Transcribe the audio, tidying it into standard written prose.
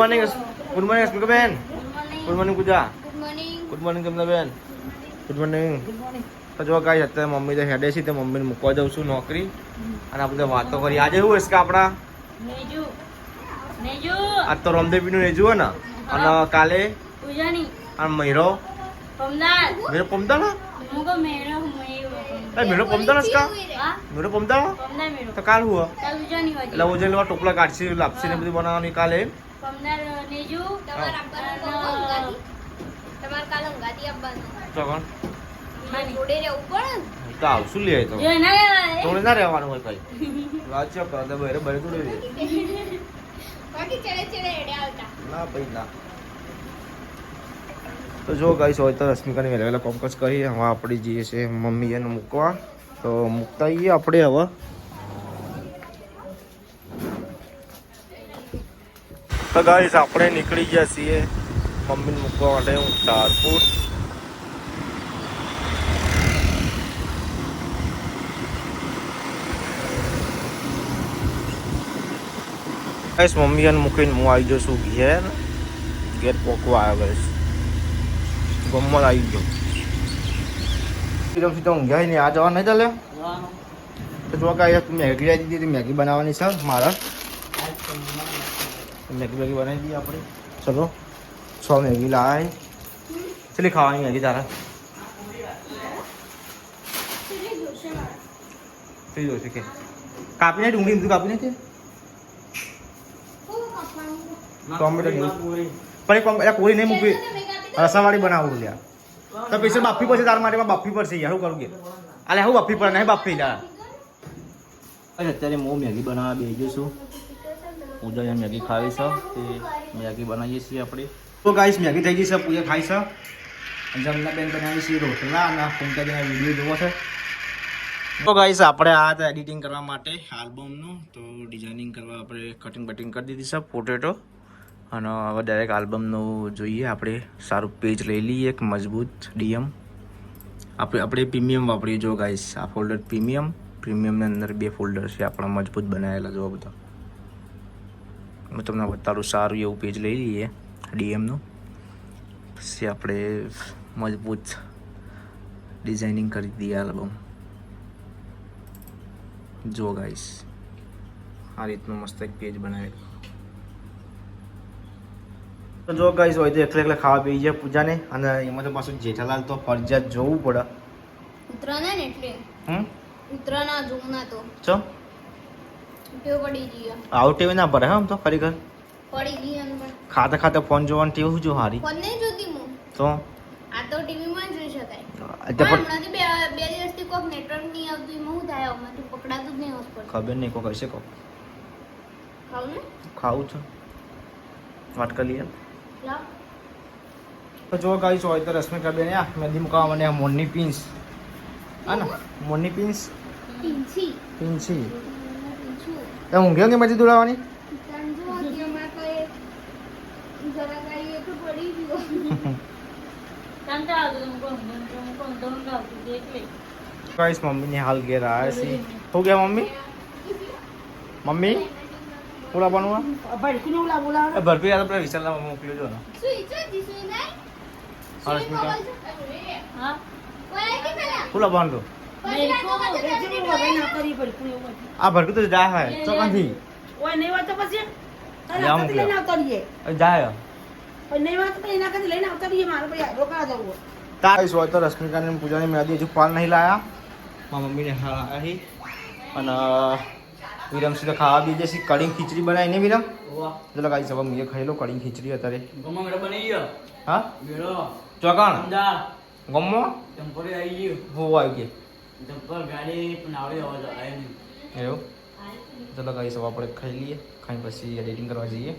Morning good morning speaker બેન. Good morning પૂજા. Good morning તમને બેન. Good morning. તો જો ગાઈસ અત્યારે મમ્મી તો હેડે છે, તો મમ્મીને મૂકવા જાઉં છું નોકરી, અને આપણે વાતો કરી. આજે એવું હશે કે આપણા આજ તો રામદેવપીરનું નેજુ હે ને, અને કાલે અને મહિરો મેરો પમદાળ મેરો પમદાળ કા મેરો પમદાળ તો કાલ હુआ એટલે ઓજે લેવા ટોપલા કાઢશે, લાપસી ને બધું બનાવવાની કાલે. તો આવશું લે તો થોડે ના રહેવાનું હોય કઈ વાત છે બરે બરે થોડી રે ના ભાઈ ના. તો જો ગાઈસ હોય તો રશ્મિકાની વહેલા વહેલા કોમકસ કરી હવે આપણે જઈએ છીએ મમ્મી એને મૂકવા. તો મૂકતા આવીએ આપણે હવે. તો ગાઈસ આપણે નીકળી ગયા છીએ મમ્મીને મૂકવા માટે તારપુર. ગાઈસ મમ્મી એને મૂકીને હું આવી જાઉં છું ઘેર પોકવા આવ્યો ગાઈસ. ગમત આવી ગયો સીધો ઊંઘ્યા નહીં. આ જવા નહીં ચાલે તો જો કાંઈ મેગી આવી દીધી, મેગી બનાવવાની છે મારા. મેગી બનાવી દઈએ આપણે. ચલો 6 મેગી લાય. ચલી ખાવાની મેગી તારા થઈ જશે કે કાપીને ડુંગળી બધું કાપીને છે ટોમેટો પણ એક કોરી નહીં મૂકવી, રસાવાળી બનાવવું લ્યા. તો પૈસા બાફી પડશે તારા માટે, બાફી પડશે યાર. શું કરું કે અલે હું બાફી પડે નહીં બાફી યાર. અત્યારે હું મેગી બનાવવા બેસી છું. પૂજા મેગી ખાવી છે તે મેગી બનાવીએ છીએ આપણે. તો ગાઈસ મેગી થઈ ગઈ છે, પૂજા ખાઈ છે. જમના બેન બનાવી છે રોટલા અને ફૂંકાજીના વિડીયો જોવો છે. તો ગાઈસ આપણે આ હતા એડિટિંગ કરવા માટે આલ્બમનું. તો ડિઝાઇનિંગ કરવા આપણે કટિંગ બટિંગ કરી દીધી છે પોટેટો, અને હવે ડાયરેક્ટ આલ્બમનું જોઈએ. આપણે સારું પેજ લઈ લઈએ એક મજબૂત ડીએમ. આપણે પ્રીમિયમ વાપરીએ. જો ગાઈસ આ ફોલ્ડર પ્રીમિયમની અંદર 2 ફોલ્ડર છે આપણા મજબૂત બનાવેલા. જો બધા હું તમને બતાડું. સારું એવું પેજ લઈ લઈએ ડીએમનું, પછી આપણે મજબૂત ડિઝાઇનિંગ કરી દઈએ આલ્બમ. જો ગાઈસ આ રીતનું મસ્ત એક પેજ બનાવેલું. તો જો ગાઈસ હોય તો એકલા ખાવા પી જાય પૂજાને, અને એમાં તો પાછું જેઠાલાલ તો ફરજિયાત જોવું પડે. ઉતરાના ને એટલે ઉતરાના જોના તો ચો ટેવ પડી ગઈ. આઉટ ટીવી ના પડે આમ તો ખરેખર પડી ગઈ અંદર. ખાતા ખાતા ફોન જોવાની ટેવ જો હારી. ફોન નહીં જોતી હું તો આ તો ટીવી માં જોઈ શકાય. એટલે હમણાંથી બે દિવસથી કોક નેટવર્ક નહીં આવતું. એમાં શું થાય? હમણાંથી પકડાતું જ નહીં હોસ્પિટલ. ખબર નહીં કોઈ કહેશે કો ખાવું ને ખાવું છે વાત કરી લઈએ. લાવ તો જો ગાઈસ હોય તો રશ્મિકા બેન આ મેદી મુકાવા મને મોરની પિન્સ હા ને મોરની પિન્સ પિંછી પિન્સી એ ઊંઘે કે મેદી દોડાવવાની સંજો કે માં તો જરા કાઈ એક પડી ગયો. ગાઈસ મમ્મીને હાલ ઘેર આવ્યા છે. શું ગયા મમ્મી? મમ્મી પૂરા બનવા ભરપી આ પેલા વિશાલના મોકલ્યો જો ને. રશ્મિકા પૂરા બન દો. આ ભરકી તો જાય હે ચોકનથી જાય તારીસ હોય તો રશ્મિકાની પૂજાની મેદી હજુ પાલ નહીં લાયા. મારા મમ્મીને આવી અને વિરમ સીધા ખાવા બીજે છે. કઢી ખીચડી બનાવી ને વિરમ ચલો ગાઈ સવા મેં ખાઈ લો કઢી ખીચડી અત્યારે. હા ચોકાણ ગમો હો આવી ગઈ એવું. ચલો ગાઈ સવા આપણે ખાઈ લઈએ, ખાઈ પછી એડિટિંગ કરવા જઈએ.